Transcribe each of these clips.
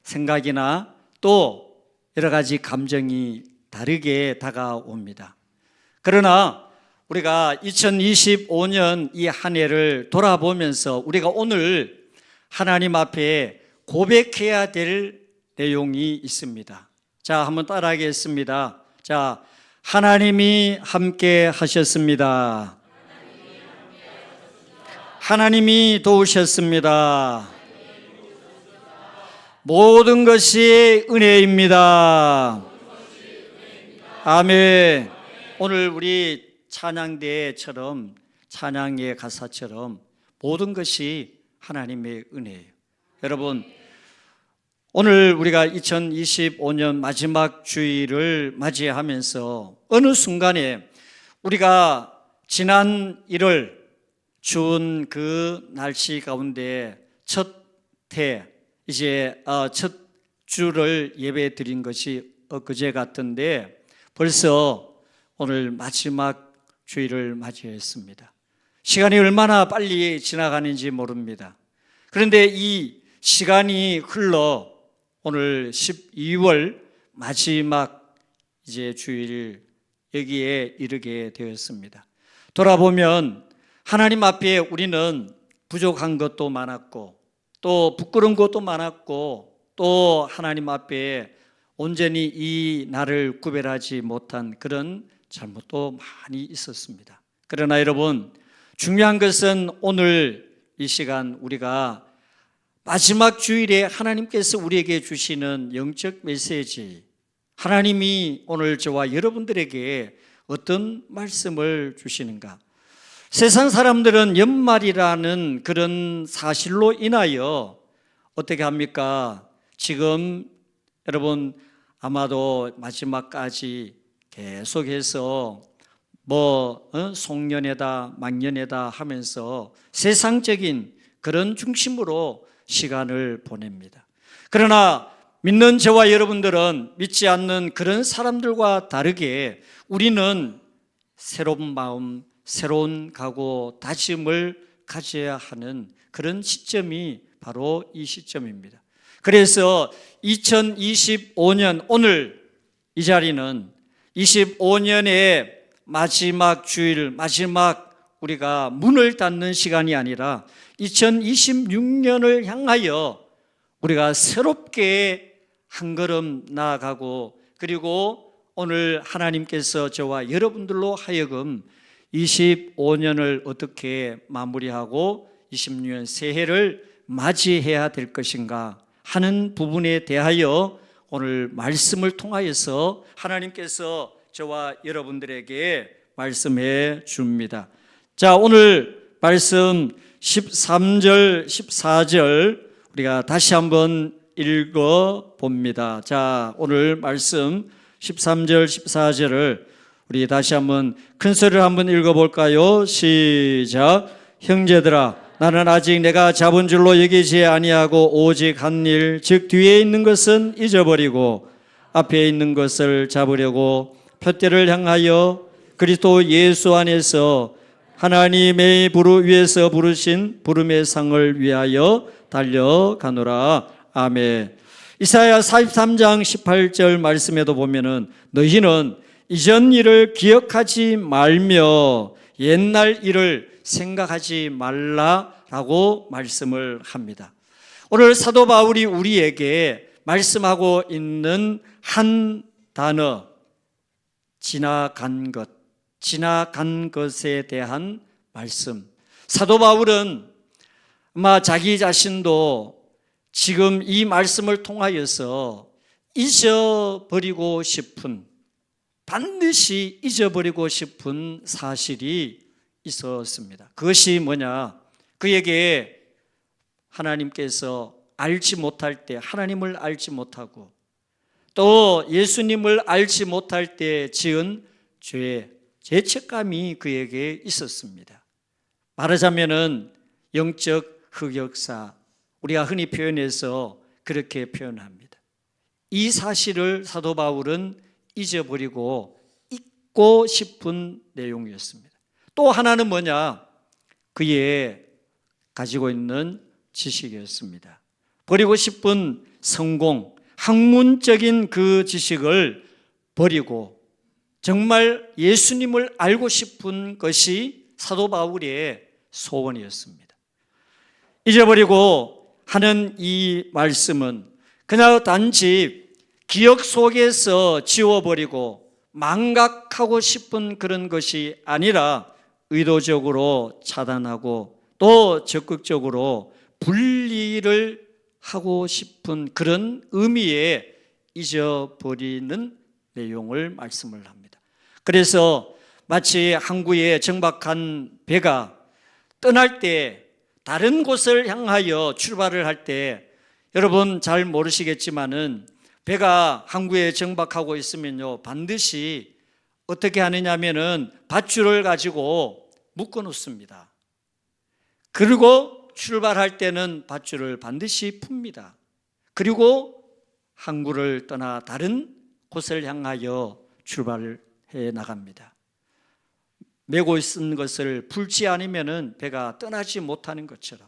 생각이나 또 여러 가지 감정이 다르게 다가옵니다. 그러나 우리가 2025년 이 한 해를 돌아보면서 우리가 오늘 하나님 앞에 고백해야 될 내용이 있습니다. 자, 한번 따라하겠습니다. 자, 하나님이 함께 하셨습니다. 하나님이 도우셨습니다. 모든 것이 은혜입니다. 아멘. 오늘 우리 찬양대처럼 찬양의 가사처럼 모든 것이 하나님의 은혜예요. 여러분, 오늘 우리가 2025년 마지막 주일을 맞이하면서 어느 순간에 우리가 지난 1월 추운 그 날씨 가운데 첫 주를 예배 드린 것이 엊그제 같은데 벌써 오늘 마지막 주일을 맞이했습니다. 시간이 얼마나 빨리 지나가는지 모릅니다. 그런데 이 시간이 흘러 오늘 12월 마지막 주일 여기에 이르게 되었습니다. 돌아보면 하나님 앞에 우리는 부족한 것도 많았고 또 부끄러운 것도 많았고 또 하나님 앞에 온전히 이 나를 구별하지 못한 그런 잘못도 많이 있었습니다. 그러나 여러분, 중요한 것은 오늘 이 시간 우리가 마지막 주일에 하나님께서 우리에게 주시는 영적 메시지, 하나님이 오늘 저와 여러분들에게 어떤 말씀을 주시는가? 세상 사람들은 연말이라는 그런 사실로 인하여 어떻게 합니까? 지금 여러분 아마도 마지막까지 계속해서 송년회다 망년회다 하면서 세상적인 그런 중심으로 시간을 보냅니다. 그러나 믿는 저와 여러분들은 믿지 않는 그런 사람들과 다르게 우리는 새로운 마음, 새로운 각오, 다짐을 가져야 하는 그런 시점이 바로 이 시점입니다. 그래서 2025년 오늘 이 자리는 25년의 마지막 주일, 마지막 우리가 문을 닫는 시간이 아니라 2026년을 향하여 우리가 새롭게 한 걸음 나아가고 그리고 오늘 하나님께서 저와 여러분들로 하여금 25년을 어떻게 마무리하고 26년 새해를 맞이해야 될 것인가 하는 부분에 대하여 오늘 말씀을 통하여서 하나님께서 저와 여러분들에게 말씀해 줍니다. 자, 오늘 말씀 13절, 14절 우리가 다시 한번 읽어 봅니다. 자, 오늘 말씀 13절, 14절을 우리 다시 한번 큰 소리로 한번 읽어 볼까요? 시작. 형제들아, 나는 아직 내가 잡은 줄로 여기지 아니하고 오직 한 일, 즉 뒤에 있는 것은 잊어버리고 앞에 있는 것을 잡으려고 푯대를 향하여 그리스도 예수 안에서 하나님의 위에서 부르신 부름의 상을 위하여 달려가노라. 아멘. 이사야 43장 18절 말씀에도 보면은 너희는 이전 일을 기억하지 말며 옛날 일을 생각하지 말라라고 말씀을 합니다. 오늘 사도 바울이 우리에게 말씀하고 있는 한 단어, 지나간 것에 대한 말씀. 사도 바울은 아마 자기 자신도 지금 이 말씀을 통하여서 잊어버리고 싶은, 반드시 잊어버리고 싶은 사실이 있었습니다. 그것이 뭐냐? 그에게 하나님께서 알지 못할 때, 하나님을 알지 못하고 또 예수님을 알지 못할 때 지은 죄책감이 그에게 있었습니다. 말하자면은 영적 흑역사, 우리가 흔히 표현해서 그렇게 표현합니다. 이 사실을 사도 바울은 잊어버리고 잊고 싶은 내용이었습니다. 또 하나는 뭐냐? 그의 가지고 있는 지식이었습니다. 버리고 싶은 성공, 학문적인 그 지식을 버리고 정말 예수님을 알고 싶은 것이 사도 바울의 소원이었습니다. 잊어버리고 하는 이 말씀은 그냥 단지 기억 속에서 지워버리고 망각하고 싶은 그런 것이 아니라 의도적으로 차단하고 또 적극적으로 분리를 하고 싶은 그런 의미에 잊어버리는 내용을 말씀을 합니다. 그래서 마치 항구에 정박한 배가 떠날 때 다른 곳을 향하여 출발을 할 때 여러분 잘 모르시겠지만은 배가 항구에 정박하고 있으면요 반드시 어떻게 하느냐면은 밧줄을 가지고 묶어 놓습니다. 그리고 출발할 때는 밧줄을 반드시 풉니다. 그리고 항구를 떠나 다른 곳을 향하여 출발을 해 나갑니다. 메고 있는 것을 풀지 않으면은 배가 떠나지 못하는 것처럼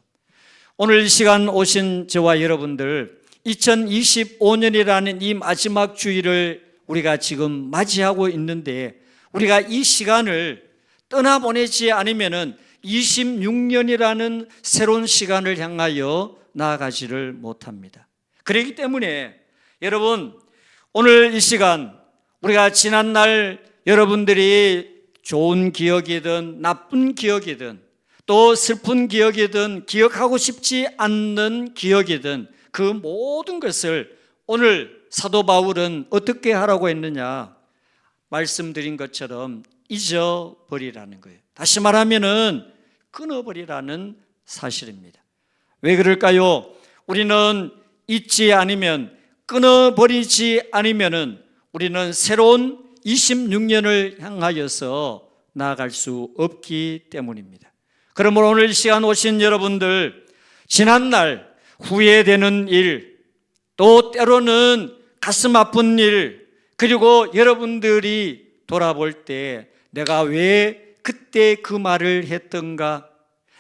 오늘 이 시간 오신 저와 여러분들 2025년이라는 이 마지막 주일을 우리가 지금 맞이하고 있는데 우리가 이 시간을 떠나보내지 않으면은 26년이라는 새로운 시간을 향하여 나아가지를 못합니다. 그렇기 때문에 여러분 오늘 이 시간 우리가 지난날 여러분들이 좋은 기억이든 나쁜 기억이든 또 슬픈 기억이든 기억하고 싶지 않는 기억이든 그 모든 것을 오늘 사도 바울은 어떻게 하라고 했느냐 말씀드린 것처럼 잊어버리라는 거예요. 다시 말하면은 끊어버리라는 사실입니다. 왜 그럴까요? 우리는 잊지 않으면 끊어버리지 않으면은 우리는 새로운 26년을 향하여서 나아갈 수 없기 때문입니다. 그러므로 오늘 이 시간 오신 여러분들 지난날 후회되는 일, 또 때로는 가슴 아픈 일, 그리고 여러분들이 돌아볼 때 내가 왜 그때 그 말을 했던가,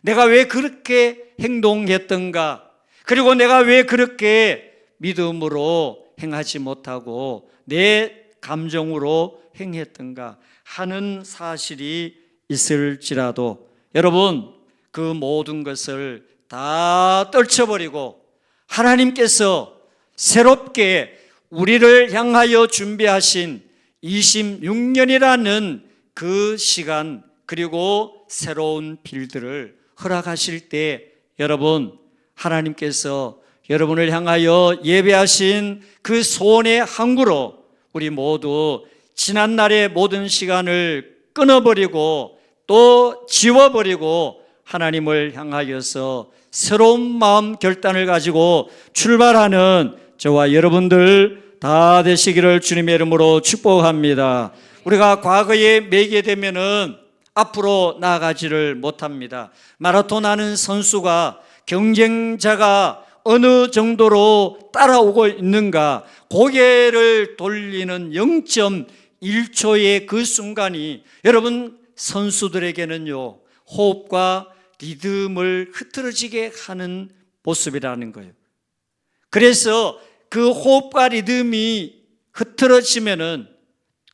내가 왜 그렇게 행동했던가, 그리고 내가 왜 그렇게 믿음으로 행하지 못하고 내 감정으로 행했던가 하는 사실이 있을지라도 여러분 그 모든 것을 다 떨쳐버리고 하나님께서 새롭게 우리를 향하여 준비하신 26년이라는 그 시간 그리고 새로운 필들을 허락하실 때 여러분 하나님께서 여러분을 향하여 예배하신 그 소원의 항구로 우리 모두 지난날의 모든 시간을 끊어버리고 또 지워버리고 하나님을 향하여서 새로운 마음 결단을 가지고 출발하는 저와 여러분들 다 되시기를 주님의 이름으로 축복합니다. 우리가 과거에 매게 되면은 앞으로 나아가지를 못합니다. 마라톤 하는 선수가 경쟁자가 어느 정도로 따라오고 있는가 고개를 돌리는 0.1초의 그 순간이 여러분 선수들에게는요 호흡과 리듬을 흐트러지게 하는 모습이라는 거예요. 그래서 그 호흡과 리듬이 흐트러지면은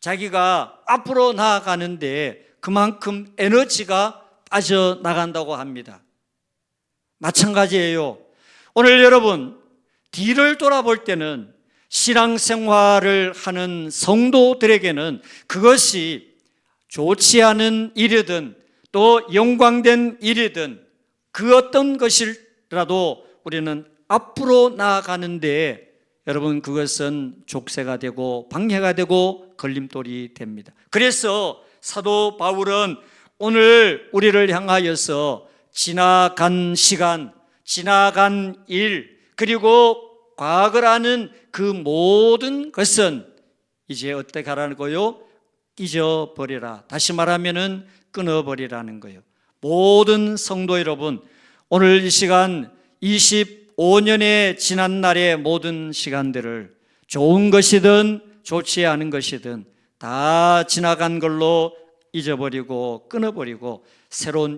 자기가 앞으로 나아가는데 그만큼 에너지가 빠져나간다고 합니다. 마찬가지예요. 오늘 여러분 뒤를 돌아볼 때는 신앙생활을 하는 성도들에게는 그것이 좋지 않은 일이든 또 영광된 일이든 그 어떤 것이라도 우리는 앞으로 나아가는데 여러분 그것은 족쇄가 되고 방해가 되고 걸림돌이 됩니다. 그래서 사도 바울은 오늘 우리를 향하여서 지나간 시간, 지나간 일, 그리고 과거라는 그 모든 것은 이제 어떻게 하라는 거요? 잊어버리라. 다시 말하면은 끊어버리라는 거예요. 모든 성도 여러분, 오늘 이 시간 25년의 지난 날의 모든 시간들을 좋은 것이든 좋지 않은 것이든 다 지나간 걸로 잊어버리고 끊어버리고 새로운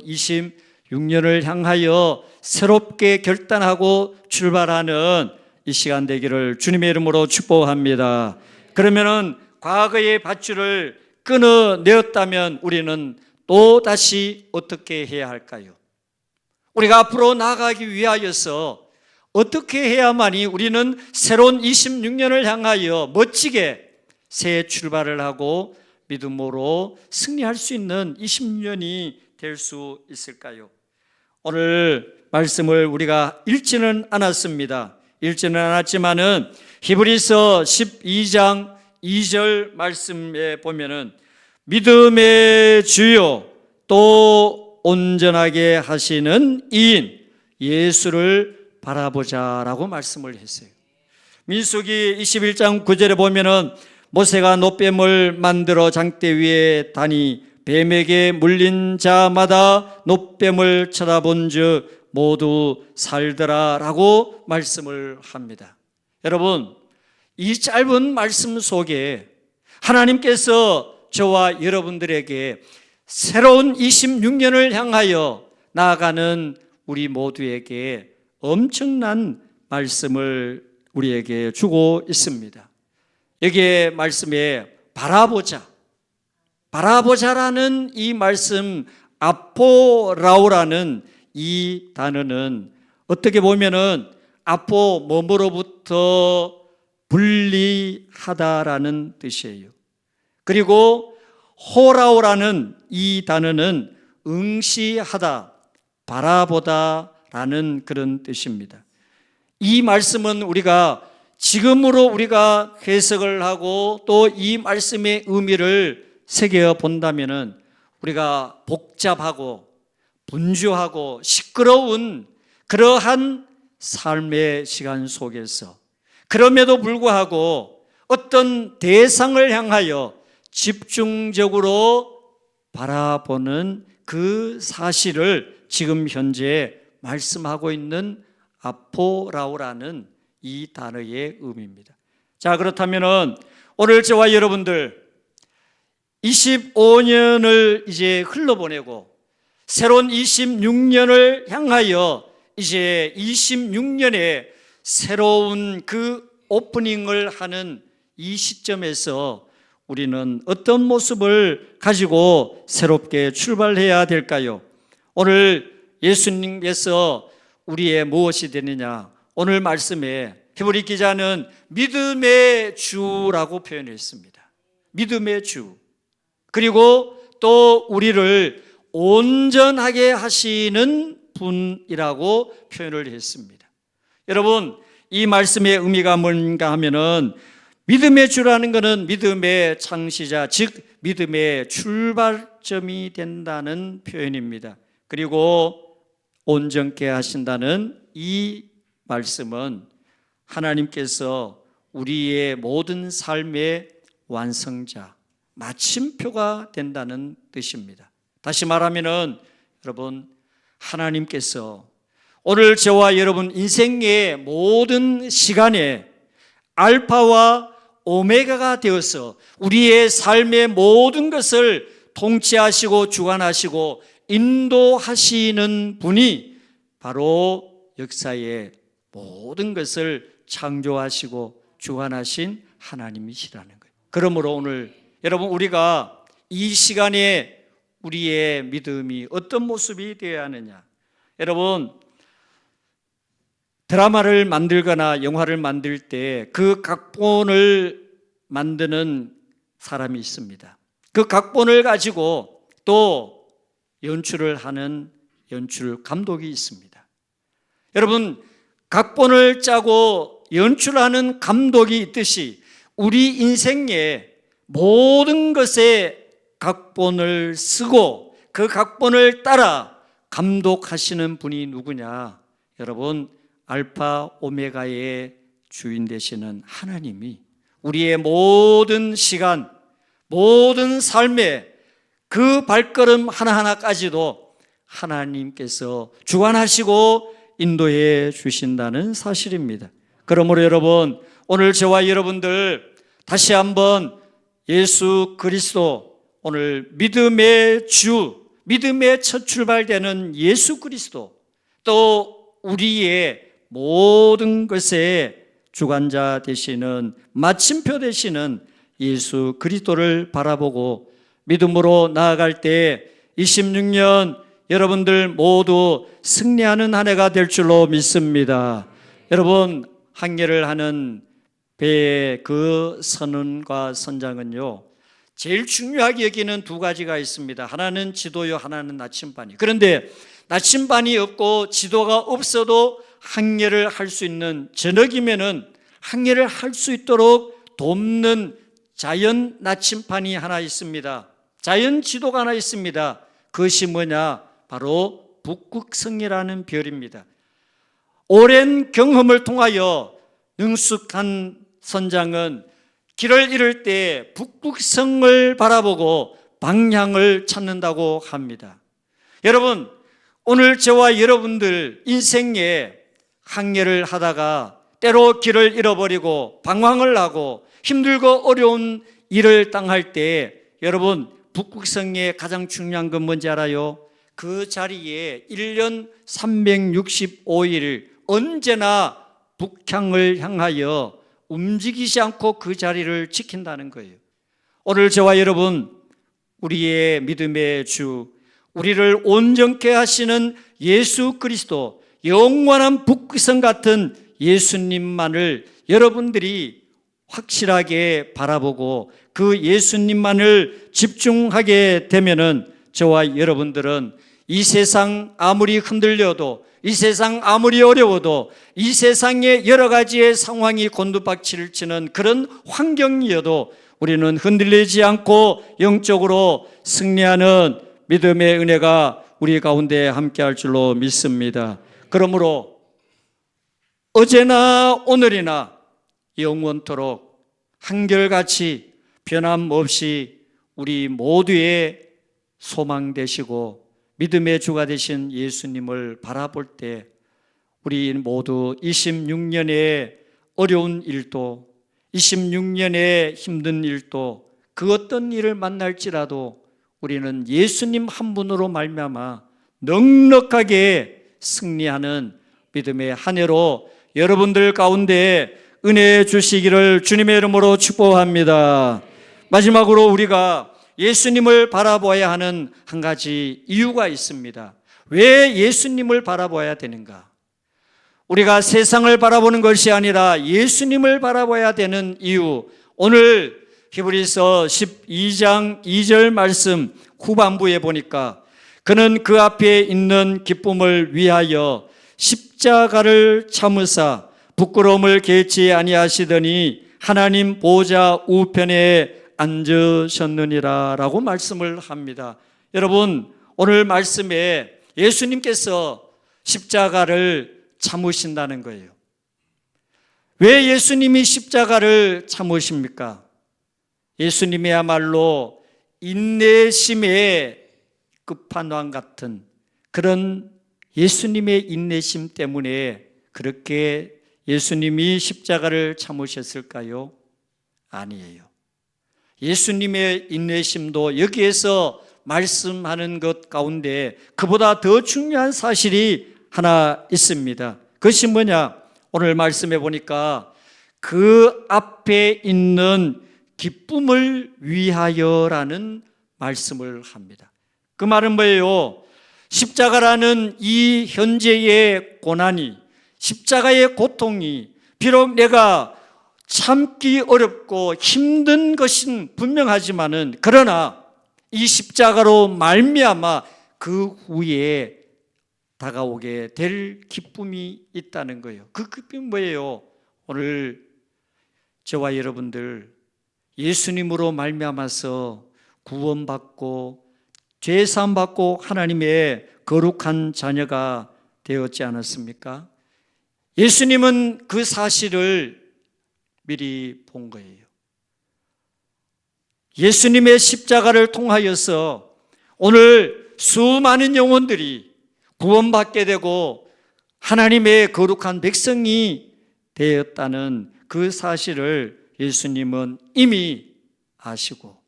26년을 향하여 새롭게 결단하고 출발하는 이 시간 되기를 주님의 이름으로 축복합니다. 그러면은 과거의 밧줄을 끊어내었다면 우리는 또 다시 어떻게 해야 할까요? 우리가 앞으로 나아가기 위하여서 어떻게 해야만이 우리는 새로운 26년을 향하여 멋지게 새 출발을 하고 믿음으로 승리할 수 있는 20년이 될 수 있을까요? 오늘 말씀을 우리가 읽지는 않았습니다. 읽지는 않았지만은 히브리서 12장 2절 말씀에 보면은 믿음의 주요 또 온전하게 하시는 이인 예수를 바라보자라고 말씀을 했어요. 민수기 21장 9절에 보면은 모세가 놋뱀을 만들어 장대 위에 다니 뱀에게 물린 자마다 놋뱀을 쳐다본즉 모두 살더라라고 말씀을 합니다. 여러분, 이 짧은 말씀 속에 하나님께서 저와 여러분들에게 새로운 26년을 향하여 나아가는 우리 모두에게 엄청난 말씀을 우리에게 주고 있습니다. 여기에 말씀에 바라보자라는 이 말씀 아포라오라는 이 단어는 어떻게 보면은 아포 뭐뭐로부터 분리하다라는 뜻이에요. 그리고 호라오라는 이 단어는 응시하다, 바라보다라는 그런 뜻입니다. 이 말씀은 우리가 지금으로 우리가 해석을 하고 또 이 말씀의 의미를 새겨 본다면은 우리가 복잡하고 분주하고 시끄러운 그러한 삶의 시간 속에서 그럼에도 불구하고 어떤 대상을 향하여 집중적으로 바라보는 그 사실을 지금 현재 말씀하고 있는 아포라오라는 이 단어의 의미입니다. 자, 그렇다면은 오늘 저와 여러분들 25년을 이제 흘러보내고 새로운 26년을 향하여 이제 26년에 새로운 그 오프닝을 하는 이 시점에서 우리는 어떤 모습을 가지고 새롭게 출발해야 될까요? 오늘 예수님께서 우리의 무엇이 되느냐? 오늘 말씀에 히브리 기자는 믿음의 주라고 표현했습니다. 믿음의 주. 그리고 또 우리를 온전하게 하시는 분이라고 표현을 했습니다. 여러분, 이 말씀의 의미가 뭔가 하면은 믿음의 주라는 것은 믿음의 창시자, 즉 믿음의 출발점이 된다는 표현입니다. 그리고 온전케 하신다는 이 말씀은 하나님께서 우리의 모든 삶의 완성자, 마침표가 된다는 뜻입니다. 다시 말하면은 여러분, 하나님께서 오늘 저와 여러분 인생의 모든 시간에 알파와 오메가가 되어서 우리의 삶의 모든 것을 통치하시고 주관하시고 인도하시는 분이 바로 역사의 모든 것을 창조하시고 주관하신 하나님이시라는 거예요. 그러므로 오늘 여러분 우리가 이 시간에 우리의 믿음이 어떤 모습이 되어야 하느냐? 여러분, 드라마를 만들거나 영화를 만들 때 그 각본을 만드는 사람이 있습니다. 그 각본을 가지고 또 연출을 하는 연출 감독이 있습니다. 여러분, 각본을 짜고 연출하는 감독이 있듯이 우리 인생의 모든 것에 각본을 쓰고 그 각본을 따라 감독하시는 분이 누구냐? 여러분, 알파 오메가의 주인 되시는 하나님이 우리의 모든 시간, 모든 삶의 그 발걸음 하나하나까지도 하나님께서 주관하시고 인도해 주신다는 사실입니다. 그러므로 여러분, 오늘 저와 여러분들 다시 한번 예수 그리스도, 오늘 믿음의 주, 믿음의 첫 출발되는 예수 그리스도, 또 우리의 모든 것의 주관자 되시는, 마침표 되시는 예수 그리스도를 바라보고 믿음으로 나아갈 때 26년 여러분들 모두 승리하는 한 해가 될 줄로 믿습니다. 여러분, 항해를 하는 배의 그 선원과 선장은요, 제일 중요하게 여기는 두 가지가 있습니다. 하나는 지도요, 하나는 나침반이. 그런데 나침반이 없고 지도가 없어도 항해를 할 수 있는, 저녁이면은 항해를 할 수 있도록 돕는 자연 나침반이 하나 있습니다. 자연 지도가 하나 있습니다. 그것이 뭐냐? 바로 북극성이라는 별입니다. 오랜 경험을 통하여 능숙한 선장은 길을 잃을 때 북극성을 바라보고 방향을 찾는다고 합니다. 여러분, 오늘 저와 여러분들 인생에 항해를 하다가 때로 길을 잃어버리고 방황을 하고 힘들고 어려운 일을 당할 때 여러분, 북극성의 가장 중요한 건 뭔지 알아요? 그 자리에 1년 365일 언제나 북향을 향하여 움직이지 않고 그 자리를 지킨다는 거예요. 오늘 저와 여러분, 우리의 믿음의 주, 우리를 온전케 하시는 예수 그리스도, 영원한 북극성 같은 예수님만을 여러분들이 확실하게 바라보고 그 예수님만을 집중하게 되면은 저와 여러분들은 이 세상 아무리 흔들려도, 이 세상 아무리 어려워도, 이 세상의 여러 가지의 상황이 곤두박질을 치는 그런 환경이어도 우리는 흔들리지 않고 영적으로 승리하는 믿음의 은혜가 우리 가운데 함께할 줄로 믿습니다. 그러므로 어제나 오늘이나 영원토록 한결같이 변함없이 우리 모두의 소망 되시고 믿음의 주가 되신 예수님을 바라볼 때 우리 모두 26년의 어려운 일도, 26년의 힘든 일도, 그 어떤 일을 만날지라도 우리는 예수님 한 분으로 말미암아 넉넉하게 승리하는 믿음의 한 해로 여러분들 가운데 은혜 주시기를 주님의 이름으로 축복합니다. 마지막으로 우리가 예수님을 바라보아야 하는 한 가지 이유가 있습니다. 왜 예수님을 바라보아야 되는가? 우리가 세상을 바라보는 것이 아니라 예수님을 바라봐야 되는 이유, 오늘 히브리서 12장 2절 말씀 후반부에 보니까 그는 그 앞에 있는 기쁨을 위하여 십자가를 참으사 부끄러움을 개치 아니하시더니 하나님 보좌 우편에 앉으셨느니라 라고 말씀을 합니다. 여러분, 오늘 말씀에 예수님께서 십자가를 참으신다는 거예요. 왜 예수님이 십자가를 참으십니까? 예수님이야말로 인내심의 끝판왕 같은 그런 예수님의 인내심 때문에 그렇게 예수님이 십자가를 참으셨을까요? 아니에요. 예수님의 인내심도 여기에서 말씀하는 것 가운데 그보다 더 중요한 사실이 하나 있습니다. 그것이 뭐냐? 오늘 말씀해 보니까 그 앞에 있는 기쁨을 위하여라는 말씀을 합니다. 그 말은 뭐예요? 십자가라는 이 현재의 고난이, 십자가의 고통이 비록 내가 참기 어렵고 힘든 것은 분명하지만은 그러나 이 십자가로 말미암아 그 후에 다가오게 될 기쁨이 있다는 거예요. 그 기쁨이 뭐예요? 오늘 저와 여러분들 예수님으로 말미암아서 구원받고 죄사함 받고 하나님의 거룩한 자녀가 되었지 않았습니까? 예수님은 그 사실을 미리 본 거예요. 예수님의 십자가를 통하여서 오늘 수많은 영혼들이 구원받게 되고 하나님의 거룩한 백성이 되었다는 그 사실을 예수님은 이미 아시고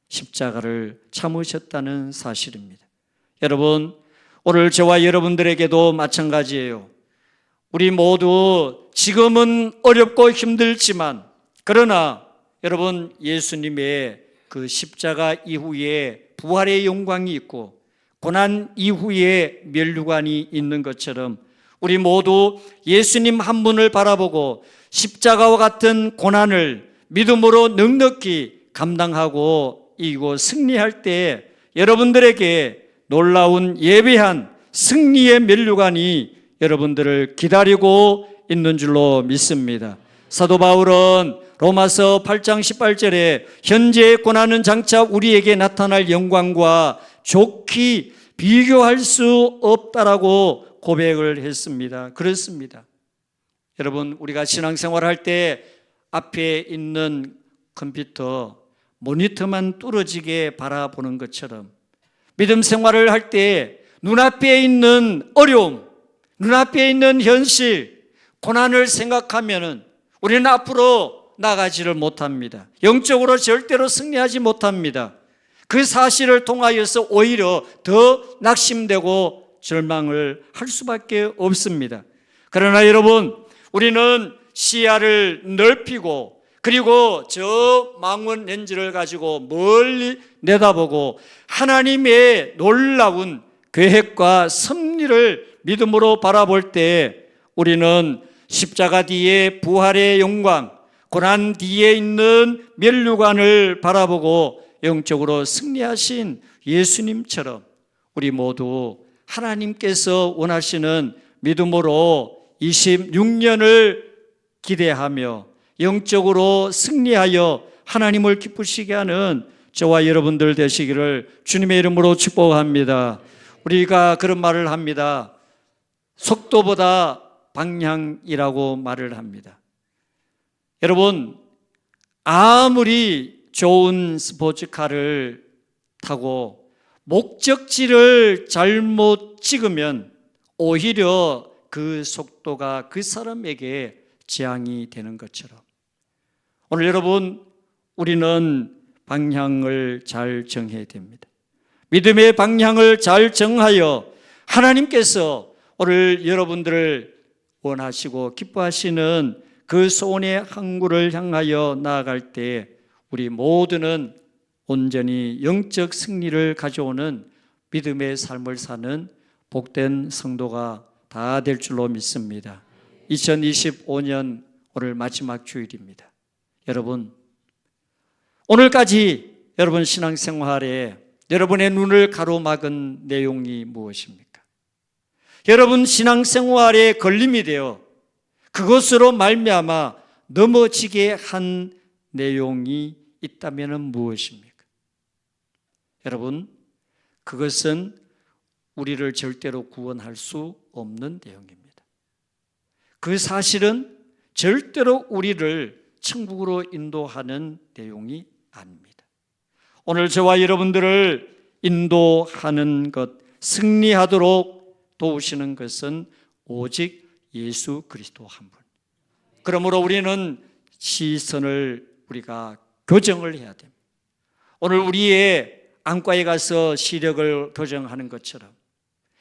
십자가를 참으셨다는 사실입니다. 여러분, 오늘 저와 여러분들에게도 마찬가지예요. 우리 모두 지금은 어렵고 힘들지만, 그러나 여러분, 예수님의 그 십자가 이후에 부활의 영광이 있고 고난 이후에 면류관이 있는 것처럼 우리 모두 예수님 한 분을 바라보고 십자가와 같은 고난을 믿음으로 넉넉히 감당하고 이기고 승리할 때 여러분들에게 놀라운 예배한 승리의 면류관이 여러분들을 기다리고 있는 줄로 믿습니다. 사도 바울은 로마서 8장 18절에 현재의 고난은 장차 우리에게 나타날 영광과 좋게 비교할 수 없다라고 고백을 했습니다. 그렇습니다. 여러분, 우리가 신앙생활 할 때 앞에 있는 컴퓨터 모니터만 뚫어지게 바라보는 것처럼 믿음 생활을 할 때 눈앞에 있는 어려움, 눈앞에 있는 현실, 고난을 생각하면은 우리는 앞으로 나가지를 못합니다. 영적으로 절대로 승리하지 못합니다. 그 사실을 통하여서 오히려 더 낙심되고 절망을 할 수밖에 없습니다. 그러나 여러분, 우리는 시야를 넓히고 그리고 저 망원 렌즈를 가지고 멀리 내다보고 하나님의 놀라운 계획과 섭리를 믿음으로 바라볼 때 우리는 십자가 뒤에 부활의 영광, 고난 뒤에 있는 면류관을 바라보고 영적으로 승리하신 예수님처럼 우리 모두 하나님께서 원하시는 믿음으로 26년을 기대하며 영적으로 승리하여 하나님을 기쁘시게 하는 저와 여러분들 되시기를 주님의 이름으로 축복합니다. 우리가 그런 말을 합니다. 속도보다 방향이라고 말을 합니다. 여러분, 아무리 좋은 스포츠카를 타고 목적지를 잘못 찍으면 오히려 그 속도가 그 사람에게 재앙이 되는 것처럼 오늘 여러분, 우리는 방향을 잘 정해야 됩니다. 믿음의 방향을 잘 정하여 하나님께서 오늘 여러분들을 원하시고 기뻐하시는 그 소원의 항구를 향하여 나아갈 때 우리 모두는 온전히 영적 승리를 가져오는 믿음의 삶을 사는 복된 성도가 다 될 줄로 믿습니다. 2025년 오늘 마지막 주일입니다. 여러분, 오늘까지 여러분 신앙생활에 여러분의 눈을 가로막은 내용이 무엇입니까? 여러분 신앙생활에 걸림이 되어 그것으로 말미암아 넘어지게 한 내용이 있다면 무엇입니까? 여러분, 그것은 우리를 절대로 구원할 수 없는 내용입니다. 그 사실은 절대로 우리를 천국으로 인도하는 내용이 아닙니다. 오늘 저와 여러분들을 인도하는 것, 승리하도록 도우시는 것은 오직 예수 그리스도 한 분. 그러므로 우리는 시선을 우리가 교정을 해야 됩니다. 오늘 우리의 안과에 가서 시력을 교정하는 것처럼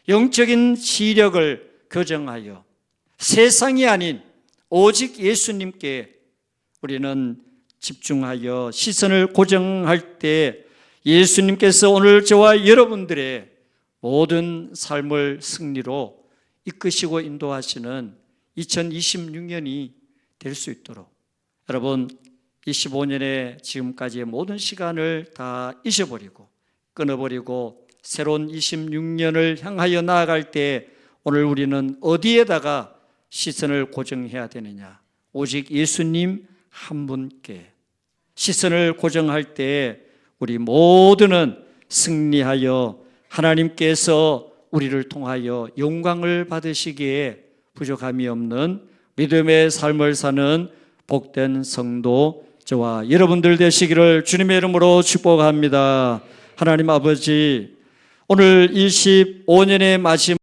영적인 시력을 교정하여 세상이 아닌 오직 예수님께 우리는 집중하여 시선을 고정할 때 예수님께서 오늘 저와 여러분들의 모든 삶을 승리로 이끄시고 인도하시는 2026년이 될 수 있도록 여러분 25년의 지금까지의 모든 시간을 다 잊어버리고 끊어버리고 새로운 26년을 향하여 나아갈 때 오늘 우리는 어디에다가 시선을 고정해야 되느냐? 오직 예수님 한 분께 시선을 고정할 때 우리 모두는 승리하여 하나님께서 우리를 통하여 영광을 받으시기에 부족함이 없는 믿음의 삶을 사는 복된 성도 저와 여러분들 되시기를 주님의 이름으로 축복합니다. 하나님 아버지, 오늘 25년의 마지막